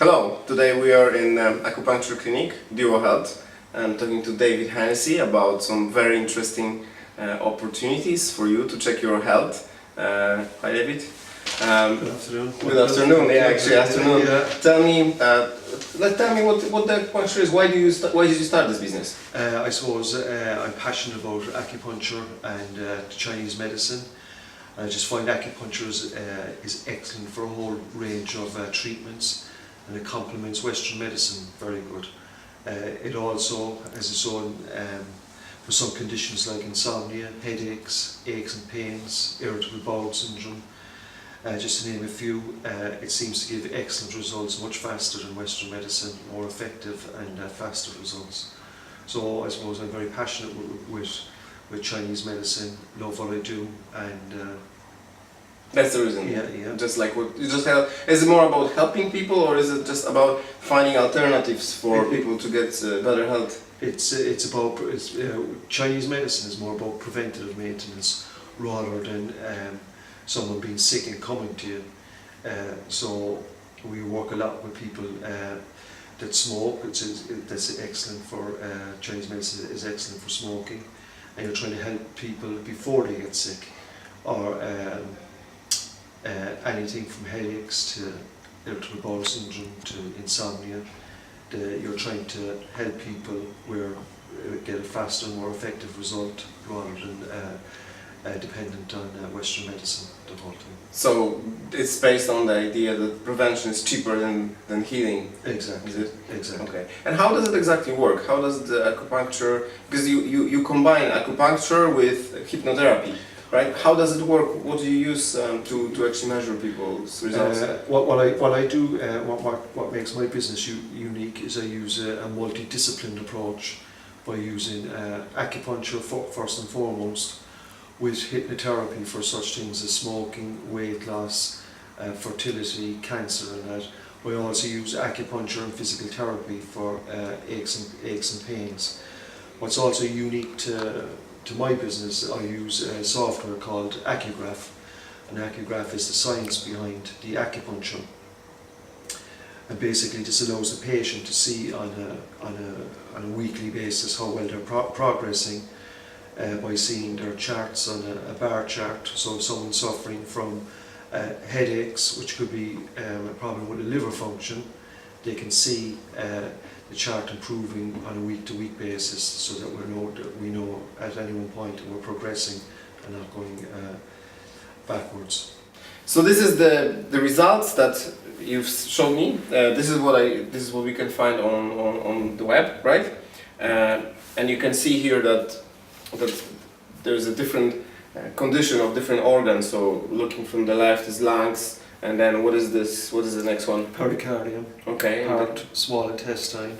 Hello, today we are in acupuncture clinic, Duo Health. I'm talking to David Hennessy about some very interesting opportunities for you to check your health. Hi David. Good afternoon. Good afternoon, yeah, actually afternoon. Yeah. Tell me what the acupuncture is. Why did you start this business? I suppose I'm passionate about acupuncture and Chinese medicine. I just find acupuncture is excellent for a whole range of treatments, and it complements Western medicine very good. It also has its own, for some conditions like insomnia, headaches, aches and pains, irritable bowel syndrome, just to name a few. It seems to give excellent results, much faster than Western medicine, more effective and faster results. So I suppose I'm very passionate with Chinese medicine, love what I do, and That's the reason. yeah. Just like what you just help. Is it more about helping people, or is it just about finding alternatives for people to get better health? Chinese medicine is more about preventative maintenance rather than someone being sick and coming to you. So we work a lot with people that smoke. That's excellent for Chinese medicine. Is excellent for smoking, and you're trying to help people before they get sick, or anything from headaches to irritable bowel syndrome to insomnia. You're trying to help people get a faster, more effective result rather than dependent on Western medicine the whole time. So it's based on the idea that prevention is cheaper than healing. Exactly. Is it? Exactly. Okay. And how does it exactly work? How does the acupuncture? Because you combine acupuncture with hypnotherapy, right? How does it work? What do you use to actually measure people's results? What makes my business unique is I use a multidisciplined approach by using acupuncture first and foremost, with hypnotherapy for such things as smoking, weight loss, fertility, cancer and that. We also use acupuncture and physical therapy for aches and pains. What's also unique to my business, I use a software called Accugraph, and Accugraph is the science behind the acupuncture. And basically this allows the patient to see on a weekly basis how well they're progressing by seeing their charts on a bar chart. So if someone's suffering from headaches, which could be a problem with a liver function, they can see the chart improving on a week-to-week basis, so that we know at any one point that we're progressing and not going backwards. So this is the results that you've shown me. This is what we can find on the web, right? And you can see here that there's a different condition of different organs. So looking from the left is lungs, and then what is this? What is the next one? Pericardium. Okay. Heart, small intestine,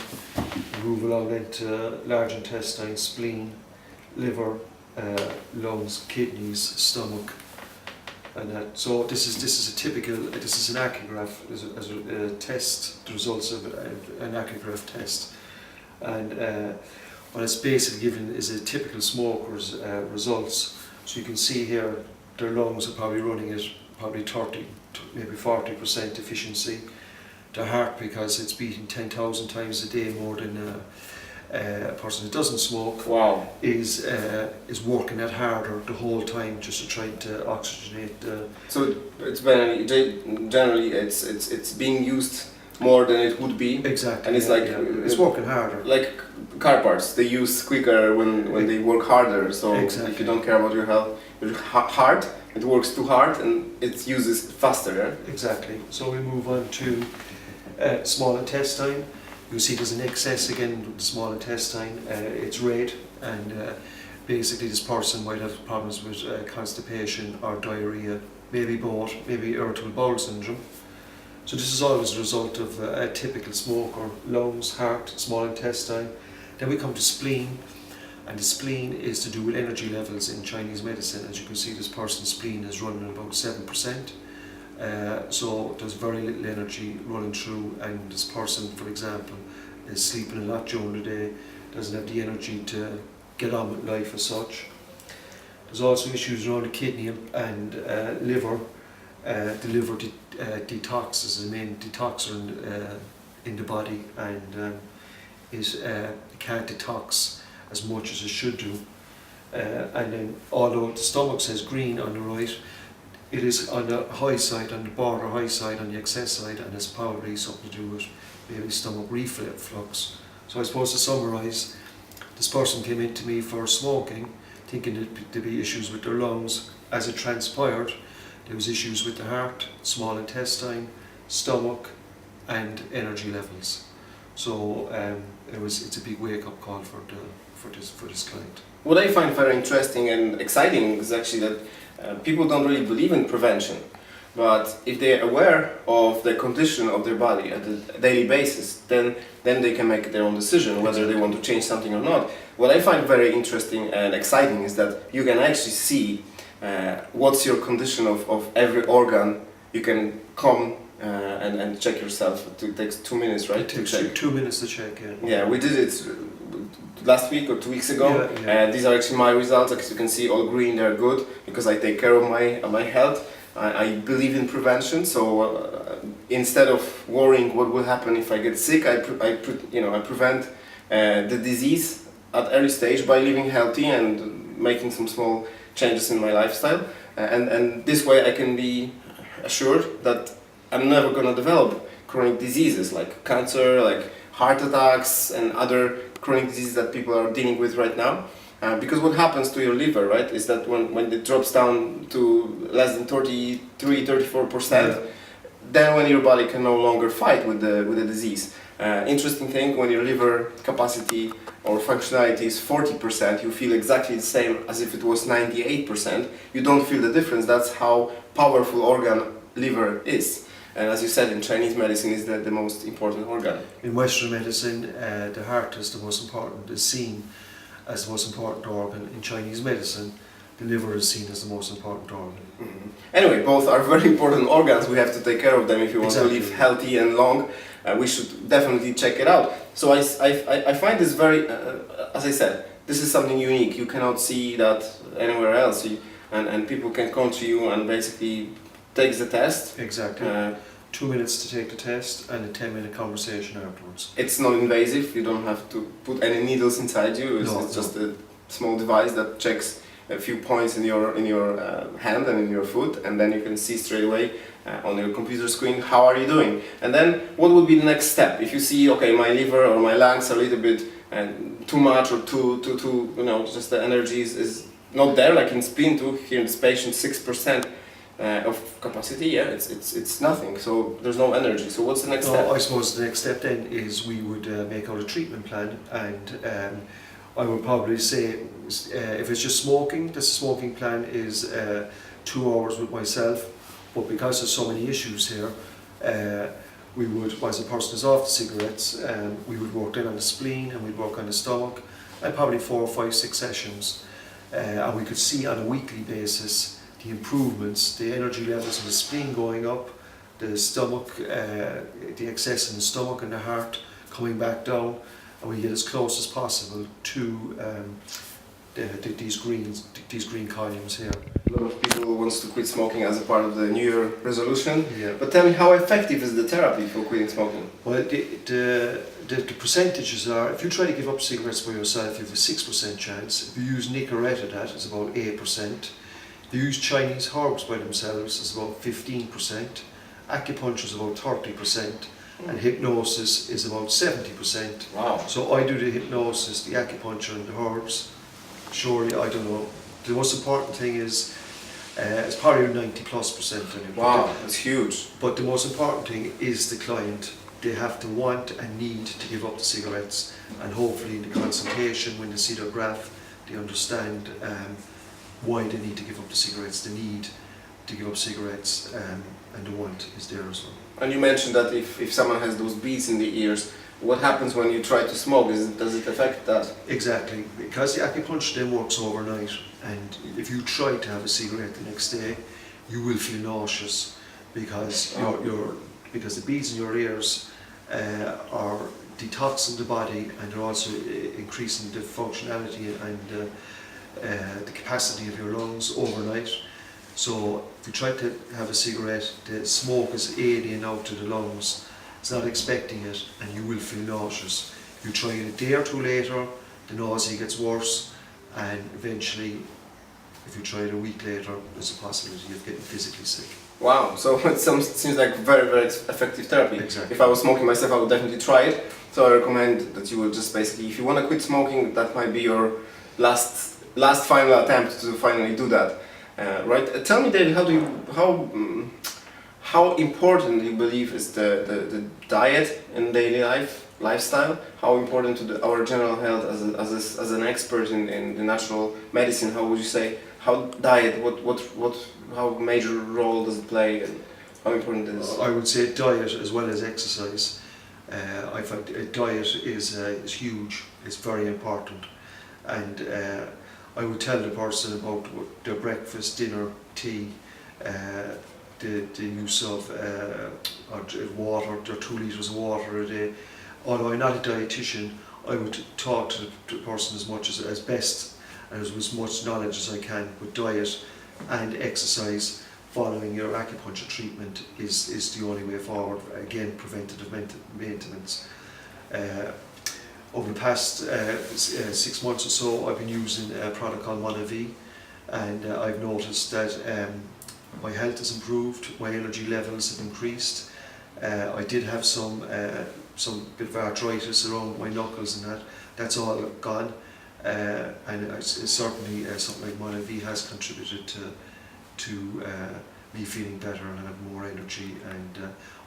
move along into large intestine, spleen, liver, lungs, kidneys, stomach, and that. So this is a typical. This is an acugraph as a test. The results of an acugraph test, and what it's basically given is a typical smoker's results. So you can see here their lungs are probably running at probably 30, maybe 40% efficiency. Their heart, because it's beating 10,000 times a day more than a person who doesn't smoke, wow, is working that harder the whole time just to try to oxygenate the. So it's generally it's being used more than it would be. Exactly. And it's it's working harder. Like car parts, they use quicker when they work harder. So exactly. If you don't care about your health, your heart, it works too hard and it uses faster. Yeah? Exactly. So we move on to small intestine. You see there's an excess again with the small intestine. It's red, and basically this person might have problems with constipation or diarrhea, maybe both, maybe irritable bowel syndrome. So this is always a result of a typical smoker: lungs, heart, small intestine. Then we come to spleen, and the spleen is to do with energy levels in Chinese medicine. As you can see, this person's spleen is running about 7%. So there's very little energy running through, and this person, for example, is sleeping a lot during the day, doesn't have the energy to get on with life as such. There's also issues around the kidney and liver. the liver detoxes, the main detoxer in the body, and it can't detox as much as it should do. And then, although the stomach says green on the right, it is on the high side, on the border high side, on the excess side, and it's probably something to do with maybe stomach reflux. So I suppose to summarise, this person came in to me for smoking, thinking there'd be issues with their lungs. As it transpired, there was issues with the heart, small intestine, stomach, and energy levels. So it's a big wake-up call for this client. What I find very interesting and exciting is actually that people don't really believe in prevention, but if they're aware of the condition of their body at a daily basis, then they can make their own decision whether they want to change something or not. What I find very interesting and exciting is that you can actually see what's your condition of every organ. You can come and check yourself. It takes 2 minutes, right? It takes 2 minutes to check, yeah. Yeah, we did it last week or 2 weeks ago. Yeah. These are actually my results. As you can see, all green, they're good because I take care of my health. I believe in prevention, so instead of worrying what will happen if I get sick, I prevent the disease at early stage by living healthy and making some small changes in my lifestyle. And this way I can be assured that I'm never going to develop chronic diseases like cancer, like heart attacks and other chronic diseases that people are dealing with right now. Because what happens to your liver, right, is that when it drops down to less than 34%, then when your body can no longer fight with the disease. Interesting thing, when your liver capacity or functionality is 40%, you feel exactly the same as if it was 98%. You don't feel the difference. That's how powerful organ liver is. And as you said, in Chinese medicine is the most important organ. In Western medicine, the heart is seen as the most important organ. In Chinese medicine, the liver is seen as the most important organ. Mm-hmm. Anyway, both are very important organs. We have to take care of them if you want to live healthy and long. We should definitely check it out. So I find this very, as I said, this is something unique. You cannot see that anywhere else. And people can come to you and basically take the test. Exactly. 2 minutes to take the test and a 10-minute conversation afterwards. It's not invasive. You don't have to put any needles inside you. It's just a small device that checks a few points in your hand and in your foot, and then you can see straight away on your computer screen how are you doing. And then what would be the next step if you see, okay, my liver or my lungs are a little bit too much or too just the energy is not there, like in spleen 2 here in this patient 6% of capacity. Yeah, it's nothing, so there's no energy. So what's the next step? I suppose the next step then is we would make out a treatment plan, and I would probably say if it's just smoking, the smoking plan is 2 hours with myself, but because there's so many issues here, we would, once the person is off the cigarettes, we would work then on the spleen and we'd work on the stomach, and probably 4, 5, 6 sessions, and we could see on a weekly basis the improvements, the energy levels in the spleen going up, the stomach, the excess in the stomach and the heart coming back down, and we get as close as possible to these green columns here. A lot of people wants to quit smoking as a part of the New Year resolution. Yeah. But tell me, how effective is the therapy for quitting smoking? Well, the percentages are, if you try to give up cigarettes by yourself, you have a 6% chance. If you use Nicorette, that is about 8%. If you use Chinese herbs by themselves, it's about 15%. Acupuncture is about 30%. And hypnosis is about 70%. Wow. So I do the hypnosis, the acupuncture and the herbs. Surely, I don't know. The most important thing is, it's probably 90+%. Wow, that's huge. But the most important thing is the client. They have to want and need to give up the cigarettes, and hopefully in the consultation, when they see their graph, they understand why they need to give up the cigarettes, the need to give up cigarettes, and the want is there as well. And you mentioned that if someone has those beads in the ears, what happens when you try to smoke? Does it affect that? Exactly, because the acupuncture then works overnight, and if you try to have a cigarette the next day, you will feel nauseous because because the beads in your ears are detoxing the body, and they're also increasing the functionality and the capacity of your lungs overnight. So if you try to have a cigarette, the smoke is aiding out to the lungs, it's not expecting it, and you will feel nauseous. If you try it a day or two later, the nausea gets worse, and eventually, if you try it a week later, there's a possibility of getting physically sick. Wow, so it seems like very, very effective therapy. Exactly. If I was smoking myself, I would definitely try it. So I recommend that you will just basically, if you want to quit smoking, that might be your last final attempt to finally do that. Right? Tell me, David, how important do you believe is the diet in daily lifestyle? How important to our general health as an expert in the natural medicine? How would you say how diet? How major role does it play, and how important it is? I would say diet as well as exercise. I find diet is huge. It's very important, and I would tell the person about their breakfast, dinner, tea, the use of water, their 2 litres of water a day. Although I'm not a dietitian, I would talk to the person as much as best and as much knowledge as I can. With diet and exercise, following your acupuncture treatment is the only way forward. Again, preventative maintenance. Over the past 6 months or so, I've been using a product called Monavi, and I've noticed that my health has improved, my energy levels have increased. I did have some bit of arthritis around my knuckles and that's all gone. And it's certainly something like Monavi has contributed to me feeling better and have more energy, and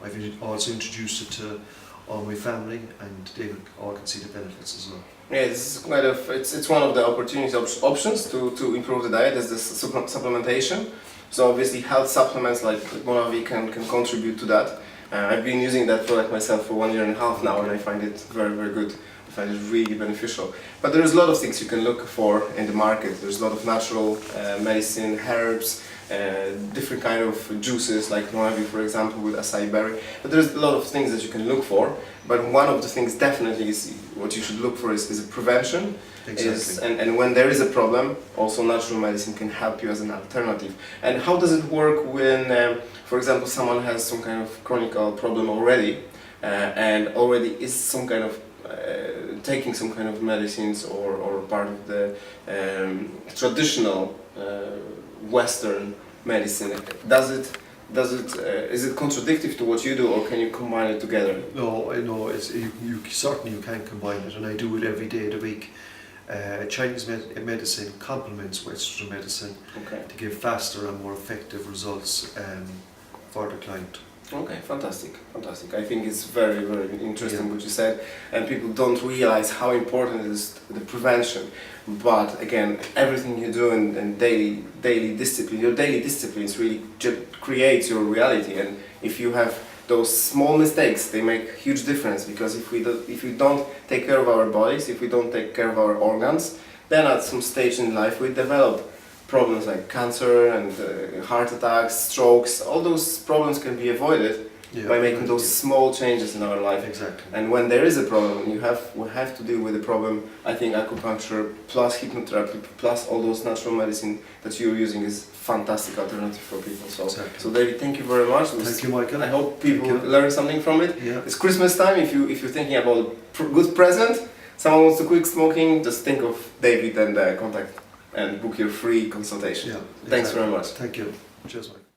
I've also introduced it to all my family, and they all can see the benefits as well. Yeah, this is kind of it's one of the options to improve the diet is this supplementation. So obviously health supplements like Monavi can contribute to that. I've been using that product myself for 1.5 years now, and I find it very, very good. I find it really beneficial. But there's a lot of things you can look for in the market. There's a lot of natural medicine, herbs, different kind of juices like Monavi, for example, with acai berry. But there's a lot of things that you can look for. But one of the things definitely is what you should look for is a prevention. Exactly. And when there is a problem, also natural medicine can help you as an alternative. And how does it work when, for example, someone has some kind of chronic problem already and already is some kind of taking some kind of medicines or part of the traditional Western medicine? Is it contradictory to what you do, or can you combine it together? No, you certainly you can combine it, and I do it every day of the week. Chinese medicine complements Western medicine to give faster and more effective results for the client. Okay, fantastic. I think it's very, very interesting what you said, and people don't realize how important it is the prevention. But again, everything you do in daily discipline, your daily disciplines really creates your reality. And if you have those small mistakes, they make huge difference, because if we don't take care of our bodies, if we don't take care of our organs, then at some stage in life we develop problems like cancer and heart attacks, strokes. All those problems can be avoided by making those small changes in our life. Exactly. And when there is a problem, we have to deal with the problem. I think acupuncture plus hypnotherapy plus all those natural medicine that you're using is fantastic alternative for people. So, so David, thank you very much. Thank you, Michael. I hope people learn something from it. Yeah. It's Christmas time. If you're thinking about a good present, someone wants to quit smoking, just think of David and contact and book your free consultation. Yeah, Thanks very much. Thank you. Cheers, Mike.